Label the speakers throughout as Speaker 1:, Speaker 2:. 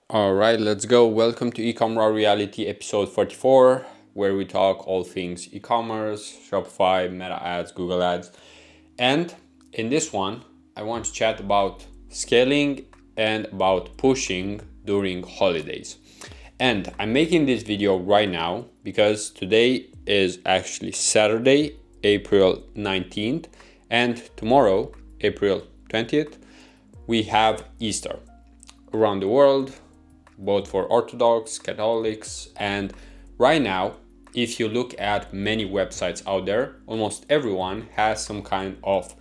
Speaker 1: All right, let's go. Welcome to eCom Raw Reality episode 44, where we talk all things e-commerce, Shopify, Meta ads, Google ads. And in this one, I want to chat about scaling and about pushing during holidays. And I'm making this video right now because today is actually Saturday, April 19th, and tomorrow, April 20th, we have Easter around the world, both for Orthodox, Catholics, and right now, if you look at many websites out there, almost everyone has some kind of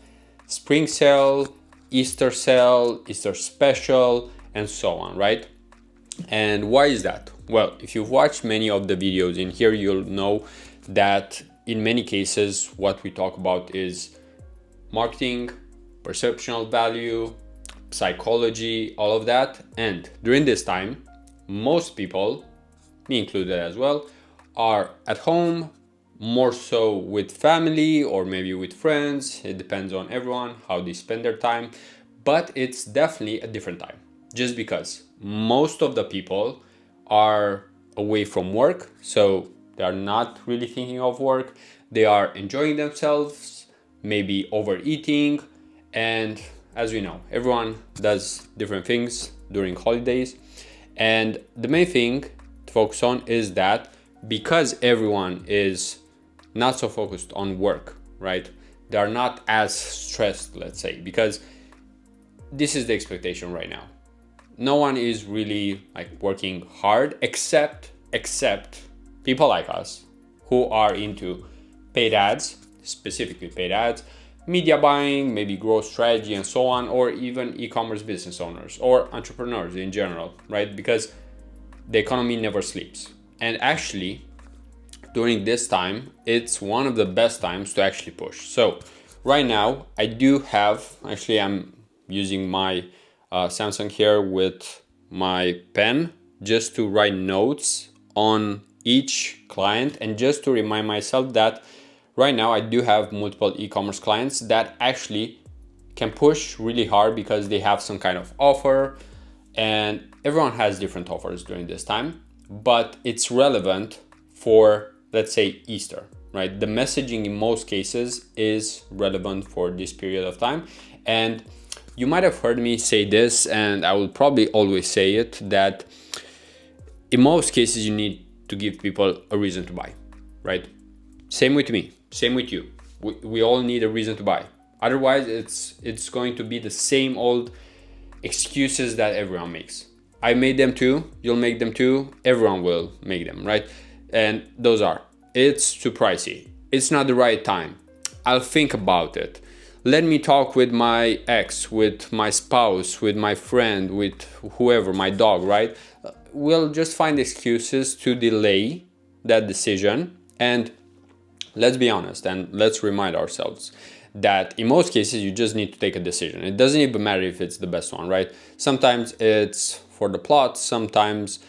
Speaker 1: spring sale, Easter special, and so on, right? And why is that? Well, if you've watched many of the videos in here, you'll know that in many cases, what we talk about is marketing, perceptual value, psychology, all of that. And during this time, most people, me included as well, are at home, more so with family or maybe with friends. It depends on everyone, how they spend their time. But it's definitely a different time, just because most of the people are away from work. So they are not really thinking of work. They are enjoying themselves, maybe overeating. And as we know, everyone does different things during holidays. And the main thing to focus on is that because everyone is not so focused on work, right? They are not as stressed, let's say, because this is the expectation right now. No one is really like working hard except people like us who are into paid ads, specifically paid ads, media buying, maybe growth strategy and so on, or even e-commerce business owners or entrepreneurs in general, right? Because the economy never sleeps. And actually, during this time, it's one of the best times to actually push. So right now, I do have, actually I'm using my Samsung here with my pen just to write notes on each client and just to remind myself that right now, I do have multiple e-commerce clients that actually can push really hard because they have some kind of offer, and everyone has different offers during this time, but it's relevant for, let's say, Easter, right? The messaging in most cases is relevant for this period of time. And you might have heard me say this, and I will probably always say it, that in most cases, you need to give people a reason to buy, right? Same with me, same with you. We all need a reason to buy. Otherwise, it's going to be the same old excuses that everyone makes. I made them too, you'll make them too, everyone will make them, right? And those are, it's too pricey, it's not the right time, I'll think about it, let me talk with my ex, with my spouse, with my friend, with whoever, my dog, right? We'll just find excuses to delay that decision. And let's be honest and let's remind ourselves that in most cases you just need to take a decision. It doesn't even matter if it's the best one, right? Sometimes it's for the plot, sometimes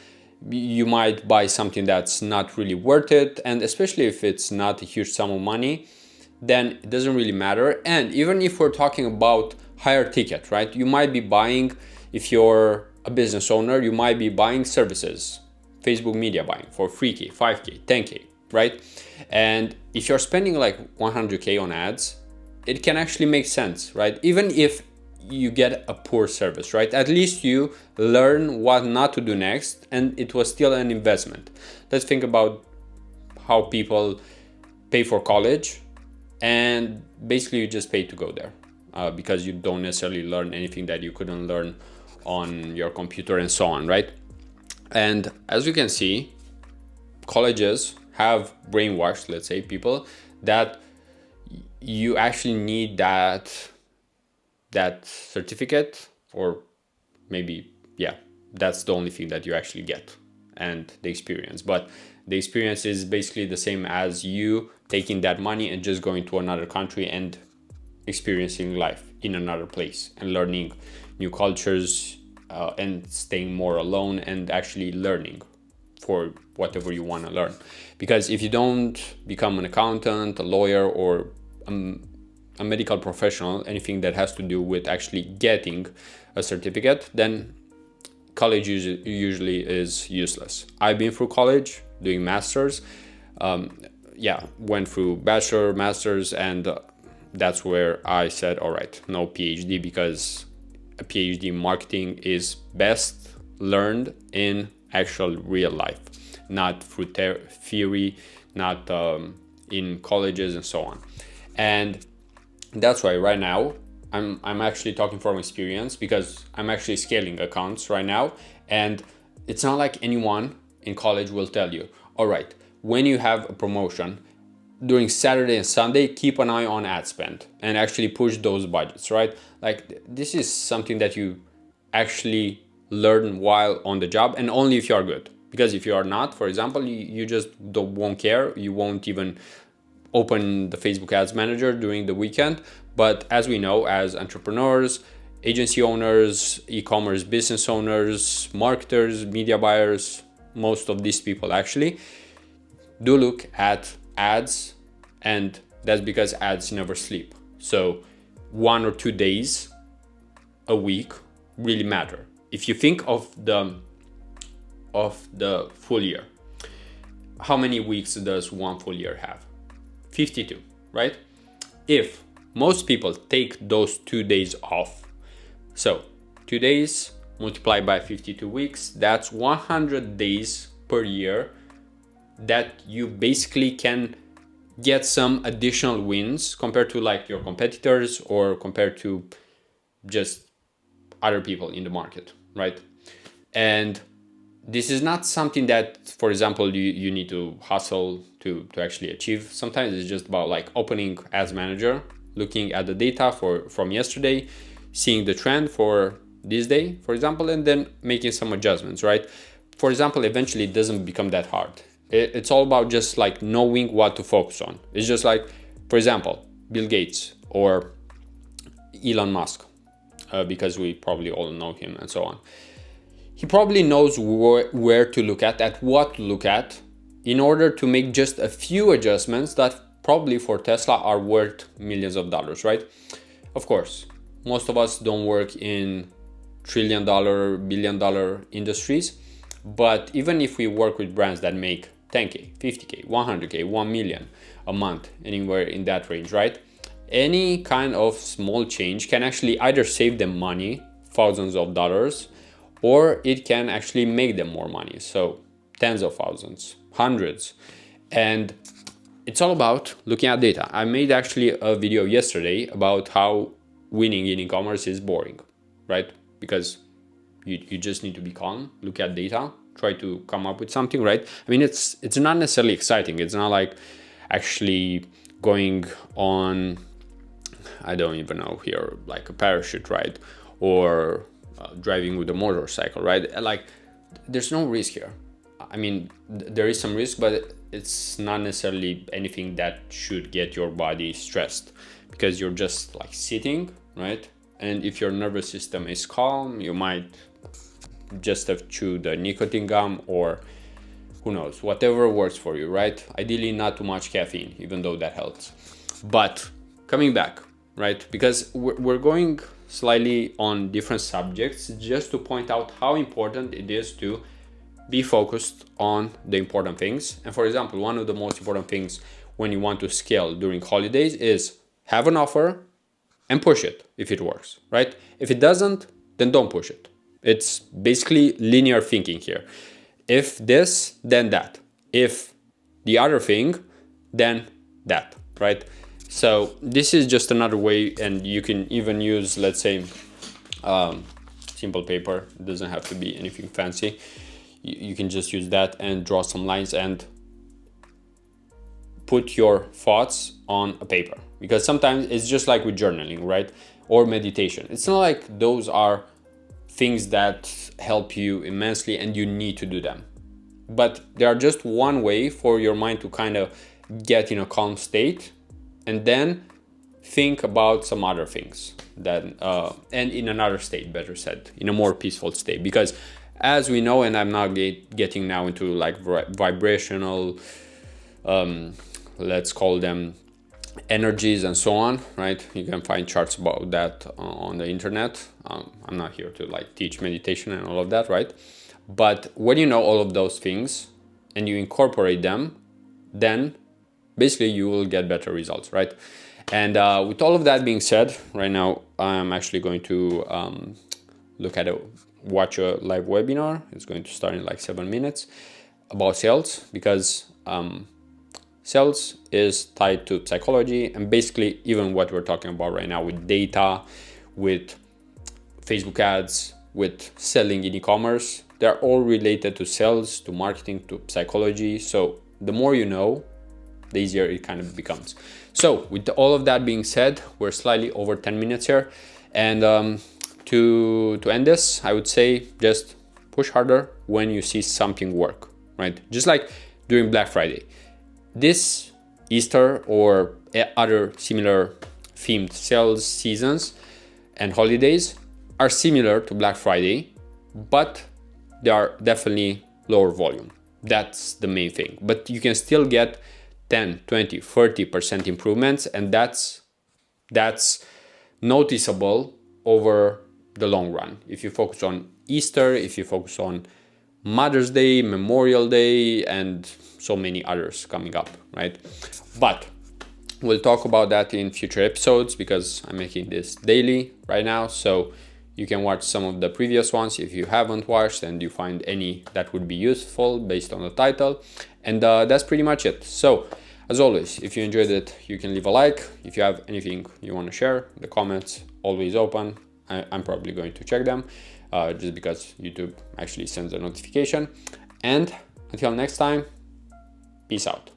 Speaker 1: you might buy something that's not really worth it, and especially if it's not a huge sum of money, then it doesn't really matter. And even if we're talking about higher ticket, right? You might be buying, if you're a business owner, you might be buying services, Facebook media buying for 3K, 5K, 10K, right? And if you're spending like 100K on ads, it can actually make sense, right? Even if you get a poor service, right? At least you learn what not to do next, and it was still an investment. Let's think about how people pay for college, and basically you just pay to go there because you don't necessarily learn anything that you couldn't learn on your computer and so on, right? And as you can see, colleges have brainwashed, let's say, people that you actually need that certificate, or maybe, yeah, that's the only thing that you actually get, and the experience. But the experience is basically the same as you taking that money and just going to another country and experiencing life in another place and learning new cultures and staying more alone and actually learning for whatever you want to learn. Because if you don't become an accountant, a lawyer, or a medical professional, anything that has to do with actually getting a certificate, then college usually is useless. I've been through college doing masters. Went through bachelor, masters, and that's where I said, all right, no PhD, because a PhD in marketing is best learned in actual real life, not through theory, not in colleges and so on. And that's why right now I'm actually talking from experience, because I'm actually scaling accounts right now. And it's not like anyone in college will tell you, all right, when you have a promotion during Saturday and Sunday, keep an eye on ad spend and actually push those budgets, right? Like, this is something that you actually learn while on the job, and only if you are good. Because if you are not, for example, you just won't care. You won't even open the Facebook Ads Manager during the weekend. But as we know, as entrepreneurs, agency owners, e-commerce business owners, marketers, media buyers, most of these people actually do look at ads, and that's because ads never sleep. So 1 or 2 days a week really matter. If you think of the full year, how many weeks does one full year have? 52, right? If most people take those 2 days off, so 2 days multiplied by 52 weeks, that's 100 days per year that you basically can get some additional wins compared to like your competitors or compared to just other people in the market, right? And this is not something that, for example, you need to hustle to actually achieve. Sometimes it's just about like opening Ads Manager, looking at the data from yesterday, seeing the trend for this day, for example, and then making some adjustments, right? For example, eventually it doesn't become that hard. It's all about just like knowing what to focus on. It's just like, for example, Bill Gates or Elon Musk, because we probably all know him and so on. He probably knows where to look at what to look at, in order to make just a few adjustments that probably for Tesla are worth millions of dollars, right? Of course, most of us don't work in trillion-dollar, billion-dollar industries, but even if we work with brands that make 10K, 50K, 100K, 1 million a month, anywhere in that range, right? Any kind of small change can actually either save them money, thousands of dollars, or it can actually make them more money. So tens of thousands, hundreds. And it's all about looking at data. I made actually a video yesterday about how winning in e-commerce is boring, right? Because you just need to be calm, look at data, try to come up with something, right? I mean, it's not necessarily exciting. It's not like actually going on, I don't even know here, like a parachute ride, or driving with a motorcycle, right? Like, there's no risk here. I mean, there is some risk, but it's not necessarily anything that should get your body stressed, because you're just like sitting, right? And if your nervous system is calm, you might just have chewed a nicotine gum, or who knows, whatever works for you, right? Ideally, not too much caffeine, even though that helps. But coming back, right? Because we're going slightly on different subjects, just to point out how important it is to be focused on the important things. And for example, one of the most important things when you want to scale during holidays is have an offer and push it if it works, right? If it doesn't, then don't push it. It's basically linear thinking here. If this, then that. If the other thing, then that, right? So this is just another way, and you can even use, let's say, simple paper. It doesn't have to be anything fancy. You can just use that and draw some lines and put your thoughts on a paper. Because sometimes it's just like with journaling, right? Or meditation. It's not like those are things that help you immensely and you need to do them. But they are just one way for your mind to kind of get in a calm state, and then think about some other things that, and in another state, better said, in a more peaceful state. Because as we know, and I'm not getting now into like vibrational, let's call them energies and so on, right? You can find charts about that on the internet. I'm not here to like teach meditation and all of that, right? But when you know all of those things and you incorporate them, then basically you will get better results, right? And with all of that being said, right now I'm actually going to watch a live webinar. It's going to start in like 7 minutes about sales, because sales is tied to psychology, and basically even what we're talking about right now with data, with Facebook ads, with selling in e-commerce, they're all related to sales, to marketing, to psychology. So the more you know, the easier it kind of becomes. So with all of that being said, we're slightly over 10 minutes here. And to end this, I would say just push harder when you see something work, right? Just like during Black Friday. This Easter or other similar themed sales seasons and holidays are similar to Black Friday, but they are definitely lower volume. That's the main thing. But you can still get 10, 20, 30% improvements, and that's noticeable over the long run. If you focus on Easter, if you focus on Mother's Day, Memorial Day, and so many others coming up, right? But we'll talk about that in future episodes, because I'm making this daily right now. So you can watch some of the previous ones if you haven't watched and you find any that would be useful based on the title. And that's pretty much it. So as always, if you enjoyed it, you can leave a like. If you have anything you want to share, the comments always open. I'm probably going to check them just because YouTube actually sends a notification. And until next time, peace out.